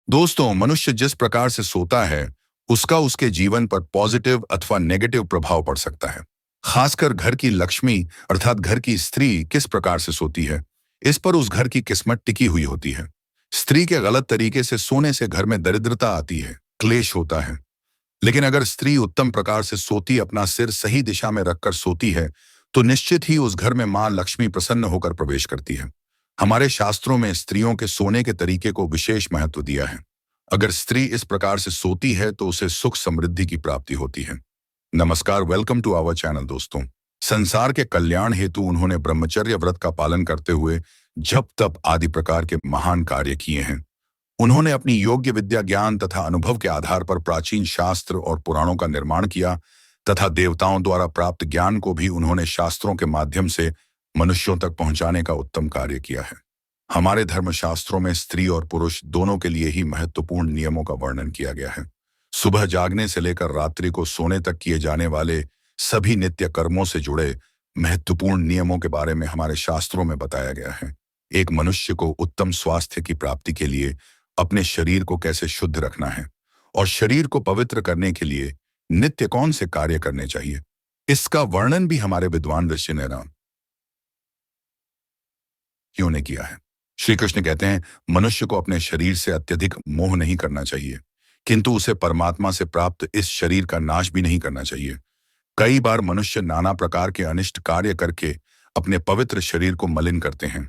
दोस्तों, मनुष्य जिस प्रकार से सोता है, उसका उसके जीवन पर पॉजिटिव अथवा नेगेटिव प्रभाव पड़ सकता है। खासकर घर की लक्ष्मी अर्थात घर की स्त्री किस प्रकार से सोती है, इस पर उस घर की किस्मत टिकी हुई होती है। स्त्री के गलत तरीके से सोने से घर में दरिद्रता आती है, क्लेश होता है। लेकिन अगर स्त्री उत्तम प्रकार से सोती, अपना सिर सही दिशा में रखकर सोती है, तो निश्चित ही उस घर में मां लक्ष्मी प्रसन्न होकर प्रवेश करती है। हमारे शास्त्रों में स्त्रियों के सोने के तरीके को विशेष महत्व दिया है। अगर स्त्री इस प्रकार से सोती है तो उसे सुख समृद्धि की प्राप्ति होती है। नमस्कार, वेलकम टू आवर चैनल। दोस्तों, संसार के कल्याण हेतु उन्होंने ब्रह्मचर्य व्रत का पालन करते हुए जप तप आदि प्रकार के महान कार्य किए हैं। उन्होंने अपनी योग्य विद्या ज्ञान तथा अनुभव के आधार पर प्राचीन शास्त्र और पुराणों का निर्माण किया तथा देवताओं द्वारा प्राप्त ज्ञान को भी उन्होंने शास्त्रों के माध्यम से मनुष्यों तक पहुंचाने का उत्तम कार्य किया है। हमारे धर्मशास्त्रों में स्त्री और पुरुष दोनों के लिए ही महत्वपूर्ण नियमों का वर्णन किया गया है। सुबह जागने से लेकर रात्रि को सोने तक किए जाने वाले सभी नित्य कर्मों से जुड़े महत्वपूर्ण नियमों के बारे में हमारे शास्त्रों में बताया गया है। एक मनुष्य को उत्तम स्वास्थ्य की प्राप्ति के लिए अपने शरीर को कैसे शुद्ध रखना है और शरीर को पवित्र करने के लिए नित्य कौन से कार्य करने चाहिए, इसका वर्णन भी हमारे विद्वान ऋषि ने क्यों ने किया है। श्री कृष्ण कहते हैं, मनुष्य को अपने शरीर से अत्यधिक मोह नहीं करना चाहिए, किंतु उसे परमात्मा से प्राप्त इस शरीर का नाश भी नहीं करना चाहिए। कई बार मनुष्य नाना प्रकार के अनिष्ट कार्य करके अपने पवित्र शरीर को मलिन करते हैं,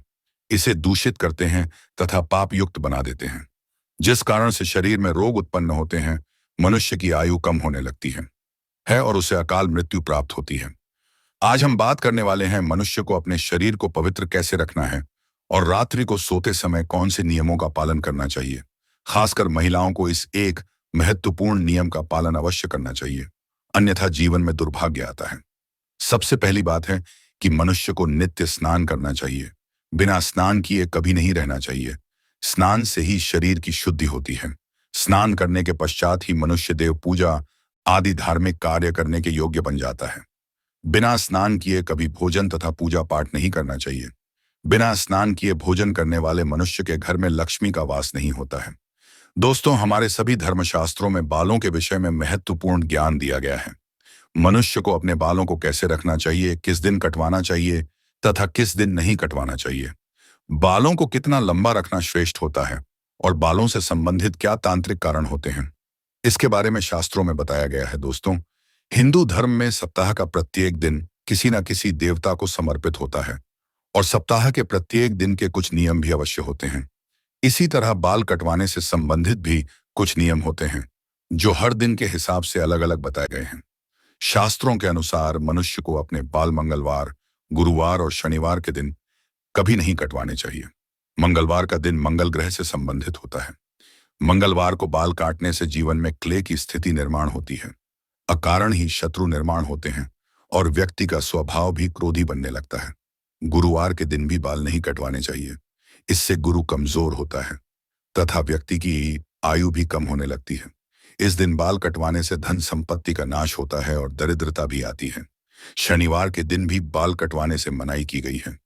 इसे दूषित करते हैं तथा पाप युक्त बना देते हैं, जिस कारण से शरीर में रोग उत्पन्न होते हैं, मनुष्य की आयु कम होने लगती है और उसे अकाल मृत्यु प्राप्त होती है। आज हम बात करने वाले हैं मनुष्य को अपने शरीर को पवित्र कैसे रखना है और रात्रि को सोते समय कौन से नियमों का पालन करना चाहिए। खासकर महिलाओं को इस एक महत्वपूर्ण नियम का पालन अवश्य करना चाहिए, अन्यथा जीवन में दुर्भाग्य आता है। सबसे पहली बात है कि मनुष्य को नित्य स्नान करना चाहिए। बिना स्नान किए कभी नहीं रहना चाहिए। स्नान से ही शरीर की शुद्धि होती है। स्नान करने के पश्चात ही मनुष्य देव पूजा आदि धार्मिक कार्य करने के योग्य बन जाता है। बिना स्नान किए कभी भोजन तथा पूजा पाठ नहीं करना चाहिए। बिना स्नान किए भोजन करने वाले मनुष्य के घर में लक्ष्मी का वास नहीं होता है। दोस्तों, हमारे सभी धर्मशास्त्रों में बालों के विषय में महत्वपूर्ण ज्ञान दिया गया है। मनुष्य को अपने बालों को कैसे रखना चाहिए, किस दिन कटवाना चाहिए तथा किस दिन नहीं कटवाना चाहिए। बालों को कितना लंबा रखना श्रेष्ठ होता है और बालों से संबंधित क्या तांत्रिक कारण होते हैं, इसके बारे में शास्त्रों में बताया गया है। दोस्तों, हिंदू धर्म में सप्ताह का प्रत्येक दिन किसी न किसी देवता को समर्पित होता है और सप्ताह के प्रत्येक दिन के कुछ नियम भी अवश्य होते हैं। इसी तरह बाल कटवाने से संबंधित भी कुछ नियम होते हैं, जो हर दिन के हिसाब से अलग अलग बताए गए हैं। शास्त्रों के अनुसार मनुष्य को अपने बाल मंगलवार, गुरुवार और शनिवार के दिन कभी नहीं कटवाने चाहिए। मंगलवार का दिन मंगल ग्रह से संबंधित होता है। मंगलवार को बाल काटने से जीवन में क्लेश की स्थिति निर्माण होती है, अकारण ही शत्रु निर्माण होते हैं और व्यक्ति का स्वभाव भी क्रोधी बनने लगता है। गुरुवार के दिन भी बाल नहीं कटवाने चाहिए, इससे गुरु कमजोर होता है तथा व्यक्ति की आयु भी कम होने लगती है। इस दिन बाल कटवाने से धन संपत्ति का नाश होता है और दरिद्रता भी आती है। शनिवार के दिन भी बाल कटवाने से मनाही की गई है।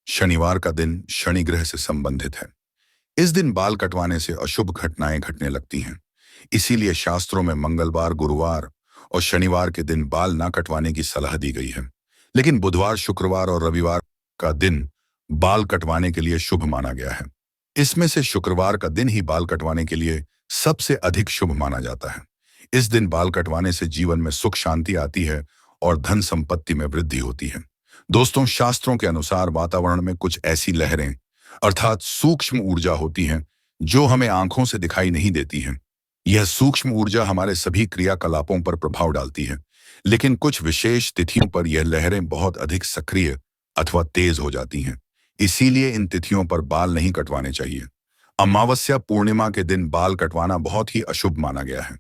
शनिवार का दिन शनि ग्रह से संबंधित है। इस दिन बाल कटवाने से अशुभ घटनाएं घटने लगती हैं। इसीलिए शास्त्रों में मंगलवार, गुरुवार और शनिवार के दिन बाल ना कटवाने की सलाह दी गई है। लेकिन बुधवार, शुक्रवार और रविवार का दिन बाल कटवाने के लिए शुभ माना गया है। इसमें से शुक्रवार का दिन ही बाल कटवाने के लिए सबसे अधिक शुभ माना जाता है। इस दिन बाल कटवाने से जीवन में सुख शांति आती है और धन संपत्ति में वृद्धि होती है। दोस्तों, शास्त्रों के अनुसार वातावरण में कुछ ऐसी लहरें अर्थात सूक्ष्म ऊर्जा होती हैं जो हमें आंखों से दिखाई नहीं देती हैं। यह सूक्ष्म ऊर्जा हमारे सभी क्रियाकलापों पर प्रभाव डालती है, लेकिन कुछ विशेष तिथियों पर यह लहरें बहुत अधिक सक्रिय अथवा तेज हो जाती हैं। इसीलिए इन तिथियों पर बाल नहीं कटवाने चाहिए। अमावस्या पूर्णिमा के दिन बाल कटवाना बहुत ही अशुभ माना गया है।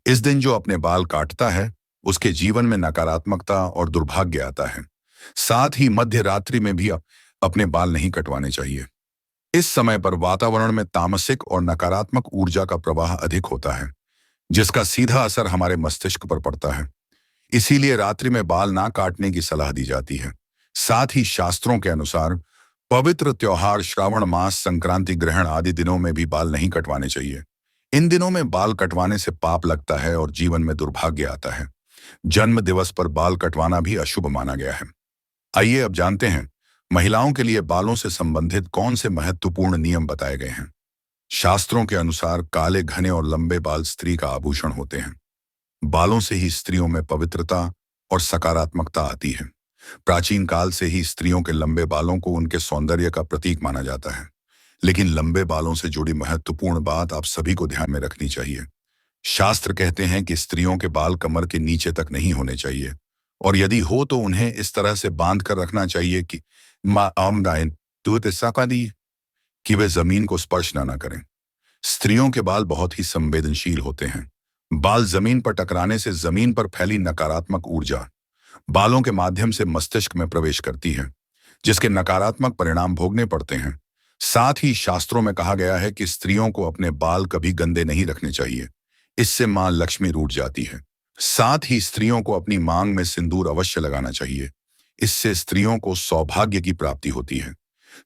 इस दिन जो अपने बाल काटता है, उसके जीवन में नकारात्मकता और दुर्भाग्य आता है। साथ ही मध्य रात्रि में भी अपने बाल नहीं कटवाने चाहिए। इस समय पर वातावरण में तामसिक और नकारात्मक ऊर्जा का प्रवाह अधिक होता है, जिसका सीधा असर हमारे मस्तिष्क पर पड़ता है। इसीलिए रात्रि में बाल ना काटने की सलाह दी जाती है। साथ ही शास्त्रों के अनुसार पवित्र त्योहार श्रावण मास, संक्रांति, ग्रहण आदि दिनों में भी बाल नहीं कटवाने चाहिए। इन दिनों में बाल कटवाने से पाप लगता है और जीवन में दुर्भाग्य आता है। जन्म दिवस पर बाल कटवाना भी अशुभ माना गया है। आइए अब जानते हैं महिलाओं के लिए बालों से संबंधित कौन से महत्वपूर्ण नियम बताए गए हैं। शास्त्रों के अनुसार काले घने और लंबे बाल स्त्री का आभूषण होते हैं। बालों से ही स्त्रियों में पवित्रता और सकारात्मकता आती है। प्राचीन काल से ही स्त्रियों के लंबे बालों को उनके सौंदर्य का प्रतीक माना जाता है। लेकिन लंबे बालों से जुड़ी महत्वपूर्ण बात आप सभी को ध्यान में रखनी चाहिए। शास्त्र कहते हैं कि स्त्रियों के बाल कमर के नीचे तक नहीं होने चाहिए, और यदि हो तो उन्हें इस तरह से बांध कर रखना चाहिए कि कि वे जमीन को स्पर्श न करें। स्त्रियों के बाल बहुत ही संवेदनशील होते हैं। बाल जमीन पर टकराने से जमीन पर फैली नकारात्मक ऊर्जा बालों के माध्यम से मस्तिष्क में प्रवेश करती है, जिसके नकारात्मक परिणाम भोगने पड़ते हैं। साथ ही शास्त्रों में कहा गया है कि स्त्रियों को अपने बाल कभी गंदे नहीं रखने चाहिए, इससे मां लक्ष्मी रूठ जाती है। साथ ही स्त्रियों को अपनी मांग में सिंदूर अवश्य लगाना चाहिए, इससे स्त्रियों को सौभाग्य की प्राप्ति होती है।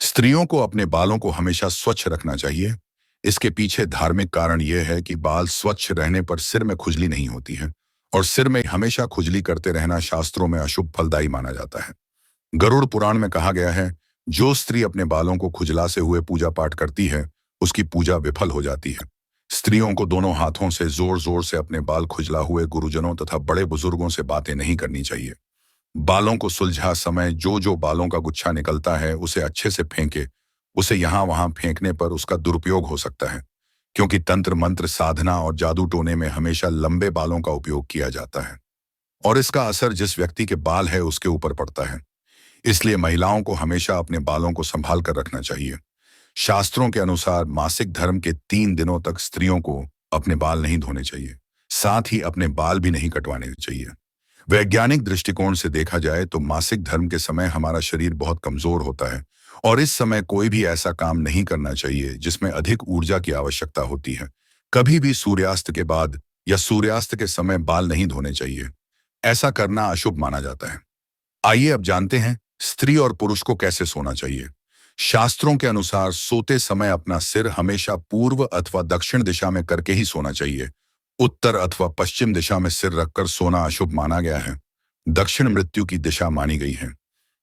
स्त्रियों को अपने बालों को हमेशा स्वच्छ रखना चाहिए। इसके पीछे धार्मिक कारण यह है कि बाल स्वच्छ रहने पर सिर में खुजली नहीं होती है, और सिर में हमेशा खुजली करते रहना शास्त्रों में अशुभ फलदायी माना जाता है। गरुड़ पुराण में कहा गया है, जो स्त्री अपने बालों को खुजला से हुए पूजा पाठ करती है, उसकी पूजा विफल हो जाती है। स्त्रियों को दोनों हाथों से जोर जोर से अपने बाल खुजला हुए गुरुजनों तथा बड़े बुजुर्गों से बातें नहीं करनी चाहिए। बालों को सुलझा समय जो जो बालों का गुच्छा निकलता है उसे अच्छे से फेंके। उसे यहाँ वहां फेंकने पर उसका दुरुपयोग हो सकता है, क्योंकि तंत्र मंत्र साधना और जादू टोने में हमेशा लंबे बालों का उपयोग किया जाता है, और इसका असर जिस व्यक्ति के बाल है उसके ऊपर पड़ता है। इसलिए महिलाओं को हमेशा अपने बालों को संभाल कर रखना चाहिए। शास्त्रों के अनुसार मासिक धर्म के 3 दिनों तक स्त्रियों को अपने बाल नहीं धोने चाहिए, साथ ही अपने बाल भी नहीं कटवाने चाहिए। वैज्ञानिक दृष्टिकोण से देखा जाए तो मासिक धर्म के समय हमारा शरीर बहुत कमजोर होता है, और इस समय कोई भी ऐसा काम नहीं करना चाहिए जिसमें अधिक ऊर्जा की आवश्यकता होती है। कभी भी सूर्यास्त के बाद या सूर्यास्त के समय बाल नहीं धोने चाहिए। ऐसा करना अशुभ माना जाता है। आइए अब जानते हैं स्त्री और पुरुष को कैसे सोना चाहिए। शास्त्रों के अनुसार सोते समय अपना सिर हमेशा पूर्व अथवा दक्षिण दिशा में करके ही सोना चाहिए। उत्तर अथवा पश्चिम दिशा में सिर रखकर सोना अशुभ माना गया है। दक्षिण मृत्यु की दिशा मानी गई है।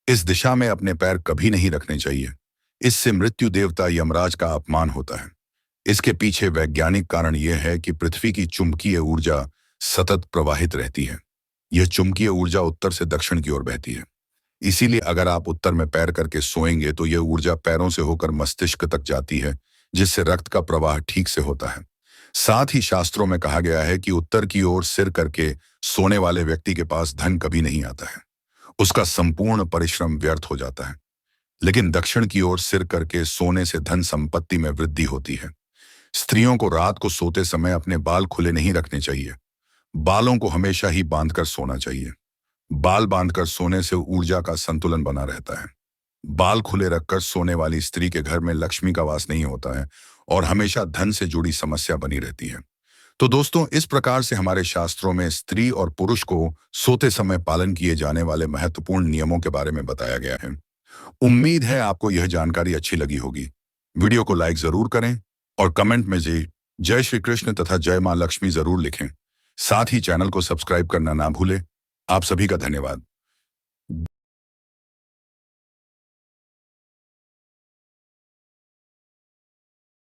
इस दिशा में अपने पैर कभी नहीं रखने चाहिए। इससे मृत्यु देवता यमराज का अपमान होता है। इसके पीछे वैज्ञानिक कारण यह है कि पृथ्वी की चुंबकीय ऊर्जा सतत प्रवाहित रहती है। यह चुंबकीय ऊर्जा उत्तर से दक्षिण की ओर बहती है। इसीलिए अगर आप उत्तर में पैर करके सोएंगे तो यह ऊर्जा पैरों से होकर मस्तिष्क तक जाती है, जिससे रक्त का प्रवाह ठीक से होता है। साथ ही शास्त्रों में कहा गया है कि उत्तर की ओर सिर करके सोने वाले व्यक्ति के पास धन कभी नहीं आता है, उसका संपूर्ण परिश्रम व्यर्थ हो जाता है। लेकिन दक्षिण की ओर सिर करके सोने से धन संपत्ति में वृद्धि होती है। स्त्रियों को रात को सोते समय अपने बाल खुले नहीं रखने चाहिए। बालों को हमेशा ही बांधकर सोना चाहिए। बाल बांधकर सोने से ऊर्जा का संतुलन बना रहता है। बाल खुले रखकर सोने वाली स्त्री के घर में लक्ष्मी का वास नहीं होता है, और हमेशा धन से जुड़ी समस्या बनी रहती है। तो दोस्तों, इस प्रकार से हमारे शास्त्रों में स्त्री और पुरुष को सोते समय पालन किए जाने वाले महत्वपूर्ण नियमों के बारे में बताया गया है। उम्मीद है आपको यह जानकारी अच्छी लगी होगी। वीडियो को लाइक जरूर करें और कमेंट में जय श्री कृष्ण तथा जय मां लक्ष्मी जरूर लिखें। साथ ही चैनल को सब्सक्राइब करना ना भूलें। आप सभी का धन्यवाद।